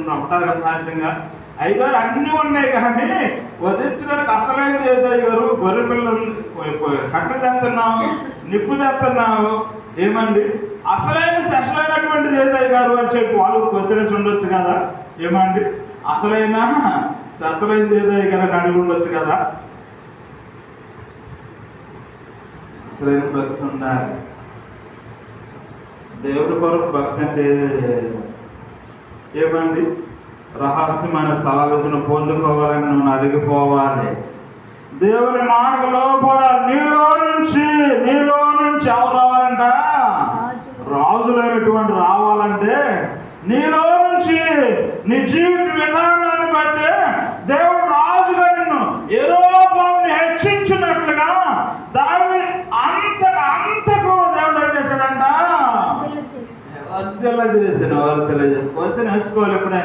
ఉంటారు కదా సహజంగా. అయ్యగారు అన్నీ ఉన్నాయి కానీ వధించడానికి అసలైనది ఏదో అయ్యగారు, గొర్రె పిల్లలు కట్టెలు తెస్తున్నావు, నిప్పు తెస్తున్నావు, ఏమండి అసలైన సెషలైనటువంటిది ఏదో అయ్యగారు అని చెప్పి వాళ్ళు క్వశ్చన్స్ ఉండొచ్చు కదా. ఏమండి అసలైనది ఏదో అయ్యగారు అని అడిగి ఉండొచ్చు కదా. అసలైన భక్తి ఉండాలి. దేవుడి కొరకు భక్తి అంటే ఏమండి రహస్యమైన స్థలాలను పొందుకోవాలని నువ్వు నలిగిపోవాలి. దేవుని మార్గంలో కూడా నీలో నుంచి ఎవరు రావాలంట? రాజులైనటువంటి రావాలంటే నీలో నుంచి నీ జీవిత విధానాన్ని బట్టి దేవుడు రాజుగా నిన్ను యెరొబోముని హెచ్చించినట్లుగా దాన్ని అంతకు దేవుడు ఏం చేశాడంట? వర్ధిల్ల చేసిన క్వశ్చన్ వేసుకోవాలి ఎప్పుడైనా.